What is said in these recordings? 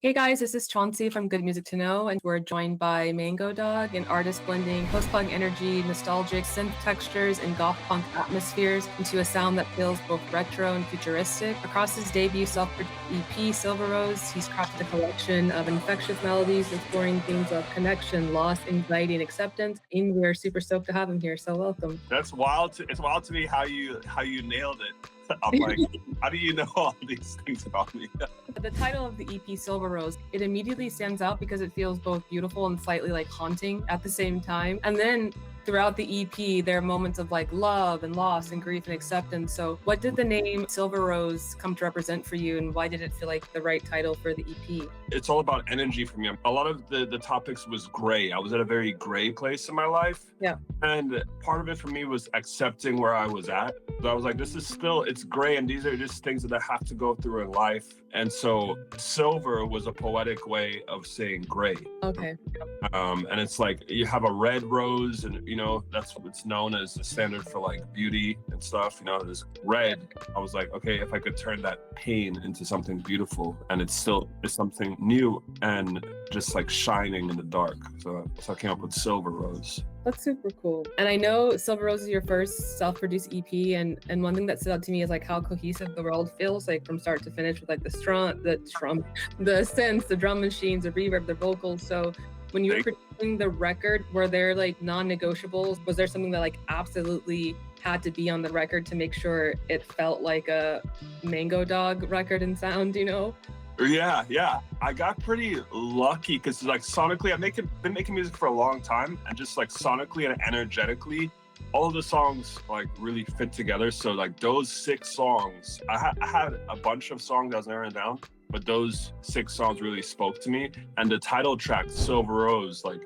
Hey guys, this is Chauncey from Good Music to Know, and we're joined by MangoDog, an artist blending post-punk energy, nostalgic synth textures, and goth punk atmospheres into a sound that feels both retro and futuristic. Across his debut self-produced EP, SILVEROSE, he's crafted a collection of infectious melodies exploring themes of connection, loss, anxiety, and acceptance. And we're super stoked to have him here, so welcome. That's wild. It's wild to me how you nailed it. I'm like, how do you know all these things about me? The title of the EP, SILVEROSE, it immediately stands out because it feels both beautiful and slightly like haunting at the same time. And then throughout the EP, there are moments of like love and loss and grief and acceptance. So what did the name SILVEROSE come to represent for you, and why did it feel like the right title for the EP? It's all about energy for me. A lot of the topics was gray. I was at a very gray place in my life. Yeah. And part of it for me was accepting where I was at. So I was like, this is still, it's gray, and these are just things that I have to go through in life. And so silver was a poetic way of saying gray. Okay. And it's like you have a red rose, and that's what's known as the standard for like beauty and stuff. This red. I was like, okay, if I could turn that pain into something beautiful, and it's something new and just like shining in the dark. So I came up with SILVEROSE. That's super cool. And I know SILVEROSE is your first self-produced EP, and one thing that stood out to me is like how cohesive the world feels like from start to finish, with like the synths, the drum machines, the reverb, the vocals. So when you were producing the record, were there like non-negotiables? Was there something that like absolutely had to be on the record to make sure it felt like a MangoDog record and sound, Yeah. I got pretty lucky because like sonically, been making music for a long time, and just like sonically and energetically, all of the songs like really fit together. So like those 6 songs, I had a bunch of songs I was narrowing down, but those 6 songs really spoke to me. And the title track, SILVEROSE, like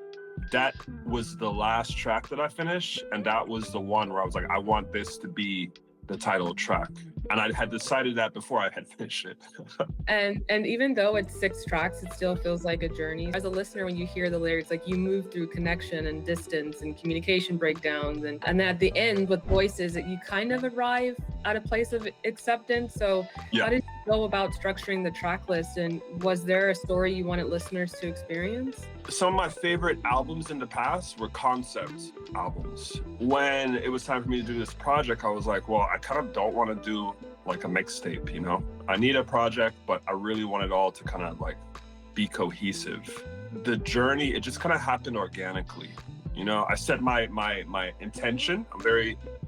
that was the last track that I finished, and that was the one where I was like, I want this to be the title track. And I had decided that before I had finished it. and even though it's 6 tracks, it still feels like a journey. As a listener, when you hear the lyrics, like you move through connection and distance and communication breakdowns, and at the end with voices, that you kind of arrive at a place of acceptance. So How did you go about structuring the track list, and was there a story you wanted listeners to experience? Some of my favorite albums in the past were concept albums. When it was time for me to do this project, I was like, well, I kind of don't want to do like a mixtape, I need a project, but I really want it all to kind of like be cohesive. The journey, it just kind of happened organically. I set my intention.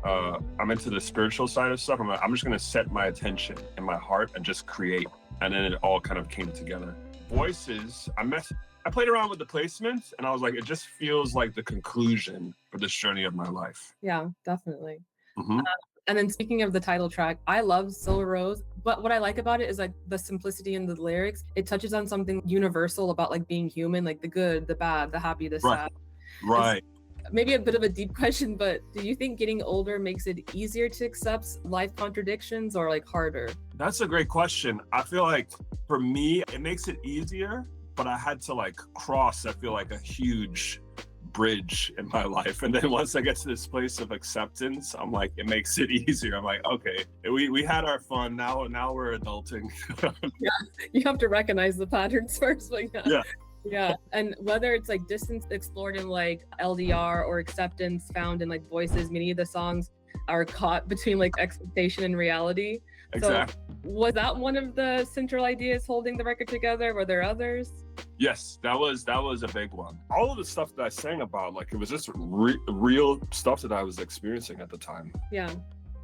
I'm into the spiritual side of stuff. I'm just going to set my attention in my heart and just create. And then it all kind of came together. Voices, I played around with the placements, and I was like, it just feels like the conclusion for this journey of my life. Yeah, definitely. Mm-hmm. And then speaking of the title track, I love SILVEROSE, but what I like about it is like the simplicity in the lyrics. It touches on something universal about like being human, like the good, the bad, the happy, the sad. Right. Maybe a bit of a deep question, but do you think getting older makes it easier to accept life contradictions, or like harder? That's a great question. I feel like for me, it makes it easier, but I had to like cross, I feel like, a huge bridge in my life. And then once I get to this place of acceptance, I'm like, it makes it easier. I'm like, okay, we had our fun. Now we're adulting. Yeah, you have to recognize the patterns first. But yeah. Yeah, and whether it's like distance explored in like LDR or acceptance found in like voices, many of the songs are caught between like expectation and reality. Exactly. So was that one of the central ideas holding the record together? Were there others? Yes, that was a big one. All of the stuff that I sang about, like it was just real stuff that I was experiencing at the time. Yeah.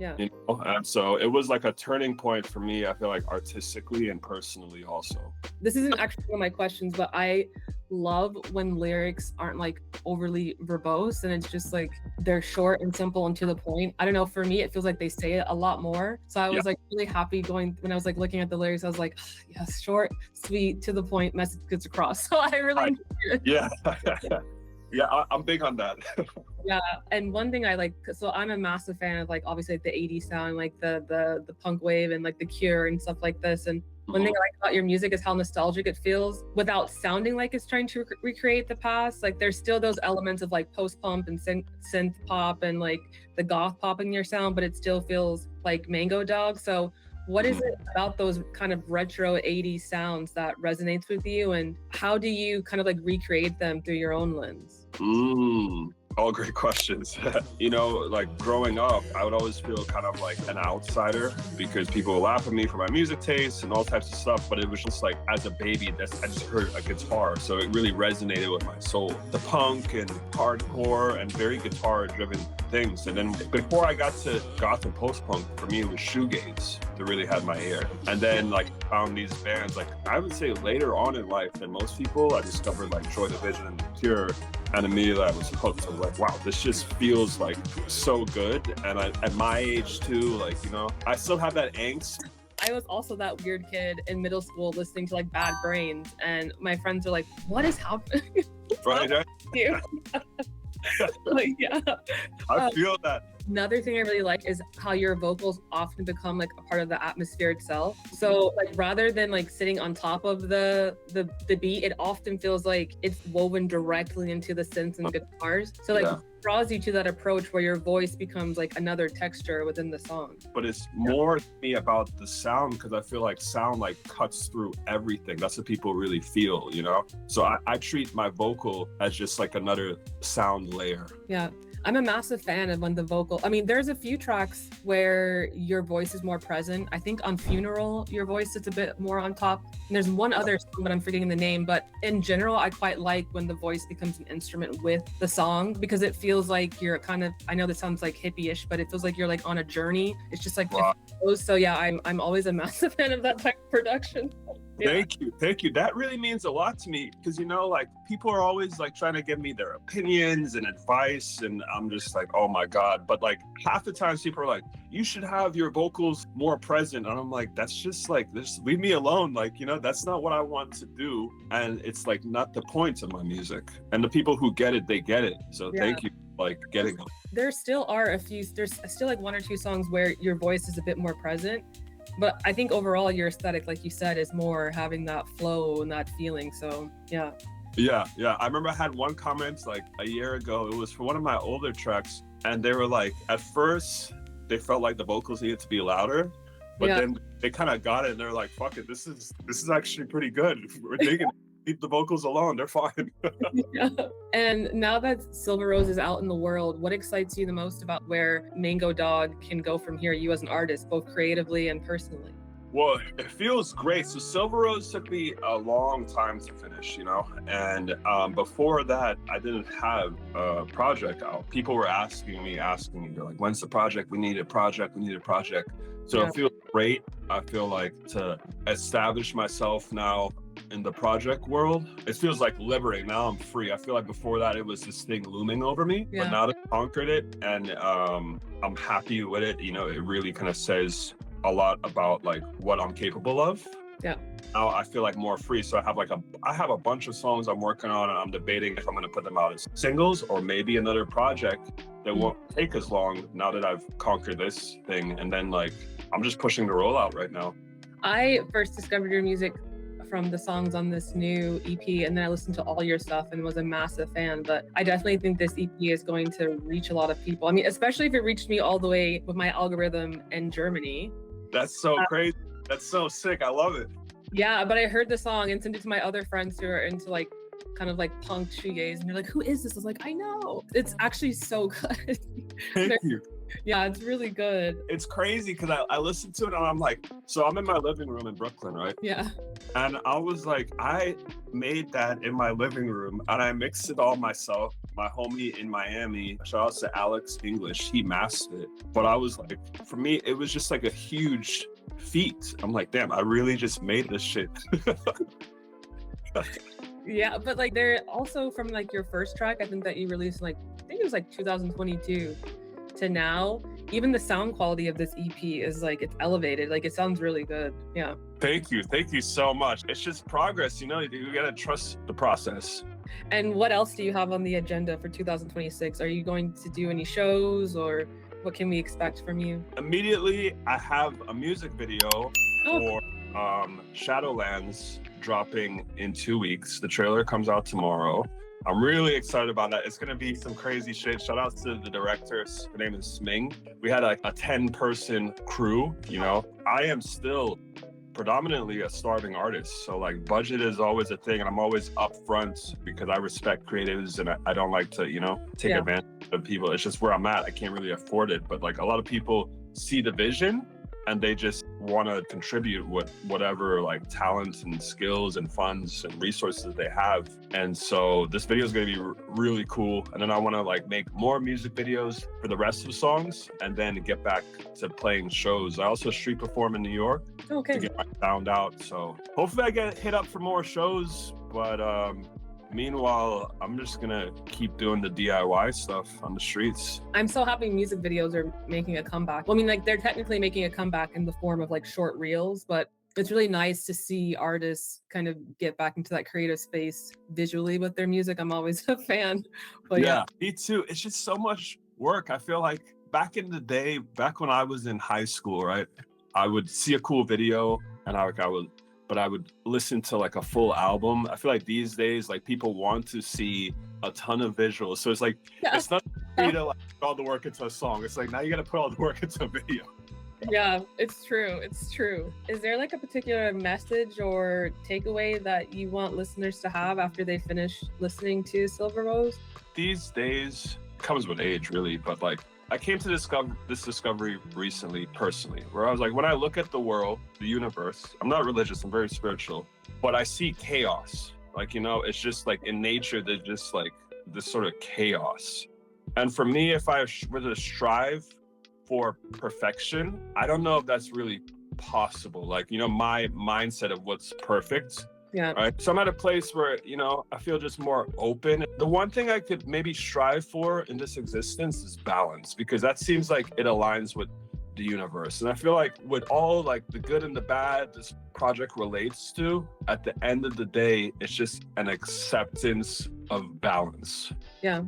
And so it was like a turning point for me, I feel like, artistically and personally also. This isn't actually one of my questions, but I love when lyrics aren't like overly verbose, and it's just like they're short and simple and to the point. I don't know, for me it feels like they say it a lot more. So I was like really happy when I was like looking at the lyrics. I was like, yes, short, sweet, to the point, message gets across. So I really enjoyed it. Yeah. Yeah, I'm big on that. Yeah, and one thing I like, so I'm a massive fan of like obviously like the 80s sound, like the punk wave and like the Cure and stuff like this. And one thing I like about your music is how nostalgic it feels without sounding like it's trying to recreate the past. Like there's still those elements of like post-punk and synth pop and like the goth pop in your sound, but it still feels like MangoDog. So What is it about those kind of retro 80s sounds that resonates with you, and how do you kind of like recreate them through your own lens? All great questions. You know, like growing up, I would always feel kind of like an outsider because people would laugh at me for my music tastes and all types of stuff. But it was just like, as a baby, I just heard a guitar. So it really resonated with my soul. The punk and hardcore and very guitar-driven things. And then before I got to goth and post-punk, for me, it was shoegaze that really had my ear. And then like found these bands, like I would say later on in life than most people, I discovered like Joy Division and Cure. And immediately I was hooked. I was like, wow, this just feels like so good. And at my age too, like, you know, I still have that angst. I was also that weird kid in middle school listening to like Bad Brains, and my friends are like, what is happening? Right? You? Like, yeah. I feel that. Another thing I really like is how your vocals often become like a part of the atmosphere itself. So like rather than like sitting on top of the beat, it often feels like it's woven directly into the synths and guitars. So like draws you to that approach where your voice becomes like another texture within the song. But it's more to me about the sound, because I feel like sound like cuts through everything. That's what people really feel, you know? So I treat my vocal as just like another sound layer. Yeah. I'm a massive fan of when the vocal, I mean, there's a few tracks where your voice is more present. I think on Funeral, your voice is a bit more on top. And there's one other song, but I'm forgetting the name. But in general, I quite like when the voice becomes an instrument with the song, because it feels like you're kind of, I know this sounds like hippie-ish, but it feels like you're like on a journey. It's just like, wow. So yeah, I'm always a massive fan of that type of production. Yeah. Thank you. That really means a lot to me, because, you know, like people are always like trying to give me their opinions and advice, and I'm just like, oh my God. But like half the times people are like, you should have your vocals more present. And I'm like, that's just like, just leave me alone. Like, you know, that's not what I want to do. And it's like not the point of my music. And the people who get it, they get it. So thank you. Like getting it. There still are there's still like one or two songs where your voice is a bit more present. But I think overall your aesthetic, like you said, is more having that flow and that feeling. So yeah. I remember I had one comment like a year ago. It was for one of my older tracks, and they were like, at first they felt like the vocals needed to be louder, but then they kind of got it, and they're like, fuck it, this is actually pretty good. We're digging it. Leave the vocals alone, they're fine. Yeah. And now that SilverOse is out in the world, what excites you the most about where MangoDog can go from here, you as an artist, both creatively and personally? Well, it feels great. So SilverOse took me a long time to finish, you know, and before that, I didn't have a project out. People were asking me, they're like, when's the project? We need a project. So it feels great. I feel like to establish myself now in the project world, it feels like liberating. Now I'm free. I feel like before that it was this thing looming over me, but now that I've conquered it and I'm happy with it, you know, it really kind of says a lot about like what I'm capable of. Yeah. Now I feel like more free. So I have a bunch of songs I'm working on, and I'm debating if I'm going to put them out as singles or maybe another project that won't take as long now that I've conquered this thing. And then like I'm just pushing the rollout right now. I first discovered your music from the songs on this new EP, and then I listened to all your stuff and was a massive fan. But I definitely think this EP is going to reach a lot of people. I mean, especially if it reached me all the way with my algorithm in Germany. That's so crazy. That's so sick. I love it. Yeah, but I heard the song and sent it to my other friends who are into like kind of like punk shoegaze, and they're like, who is this? I was like, I know. It's actually so good. Thank you. Yeah, it's really good. It's crazy because I listened to it and I'm like, so I'm in my living room in Brooklyn, right? Yeah. And I was like, I made that in my living room and I mixed it all myself. My homie in Miami, shout out to Alex English, he mastered it. But I was like, for me, it was just like a huge feat. I'm like, damn, I really just made this shit. Yeah, but like they're also from like your first track, I think that you released like, I think it was like 2022 to now, even the sound quality of this EP is like, it's elevated. Like it sounds really good. Yeah. Thank you so much. It's just progress, you know, you gotta trust the process. And what else do you have on the agenda for 2026? Are you going to do any shows, or what can we expect from you? Immediately, I have a music video for Shadowlands dropping in 2 weeks. The trailer comes out tomorrow. I'm really excited about that. It's gonna be some crazy shit. Shout out to the director. Her name is Sming. We had a 10-person crew, you know. I am still predominantly a starving artist. So like budget is always a thing, and I'm always upfront because I respect creatives and I don't like to, you know, take advantage of people. It's just where I'm at. I can't really afford it. But like a lot of people see the vision and they just want to contribute whatever like talents and skills and funds and resources they have. And so this video is going to be really cool. And then I want to like make more music videos for the rest of the songs and then get back to playing shows. I also street perform in New York to get my sound out. So hopefully I get hit up for more shows. But meanwhile, I'm just gonna keep doing the DIY stuff on the streets. I'm so happy music videos are making a comeback. Well, I mean, like they're technically making a comeback in the form of like short reels, but it's really nice to see artists kind of get back into that creative space visually with their music. I'm always a fan. But yeah, me too. It's just so much work. I feel like back in the day, back when I was in high school, right? I would see a cool video and I would listen to like a full album. I feel like these days, like people want to see a ton of visuals. So it's like, it's not free to like put all the work into a song. It's like, now you got to put all the work into a video. Yeah, it's true. It's true. Is there like a particular message or takeaway that you want listeners to have after they finish listening to SILVEROSE? These days, it comes with age really, but like, I came to this discovery recently, personally, where I was like, when I look at the world, the universe, I'm not religious, I'm very spiritual, but I see chaos. Like, you know, it's just like in nature, there's just like this sort of chaos. And for me, if I were to strive for perfection, I don't know if that's really possible. Like, you know, my mindset of what's perfect. Yeah. Right. So I'm at a place where, you know, I feel just more open. The one thing I could maybe strive for in this existence is balance, because that seems like it aligns with the universe. And I feel like with all like the good and the bad this project relates to, at the end of the day, it's just an acceptance of balance. Yeah.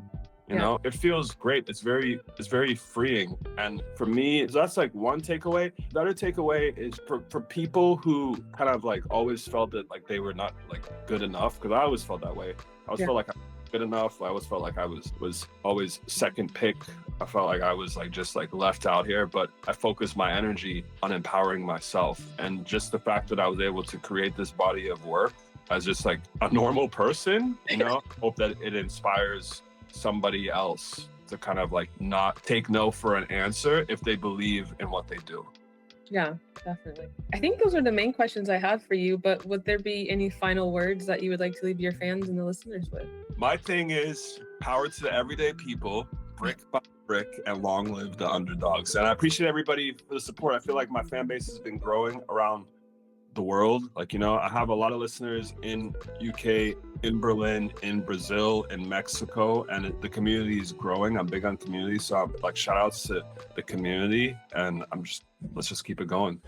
You know, it feels great. It's very freeing. And for me, that's like one takeaway. The other takeaway is for people who kind of like always felt that like they were not like good enough, because I always felt that way. I always felt like I was good enough. I always felt like I was always second pick. I felt like I was like just like left out here, but I focused my energy on empowering myself. And just the fact that I was able to create this body of work as just like a normal person, you know, hope that it inspires somebody else to kind of like not take no for an answer if they believe in what they do. Yeah, definitely. I think those are the main questions I had for you, but would there be any final words that you would like to leave your fans and the listeners with? My thing is power to the everyday people, brick by brick, and long live the underdogs. And I appreciate everybody for the support. I feel like my fan base has been growing around the world. Like, you know, I have a lot of listeners in UK, in Berlin, in Brazil, in Mexico, and the community is growing. I'm big on community, so I'm like, shout outs to the community, and let's just keep it going.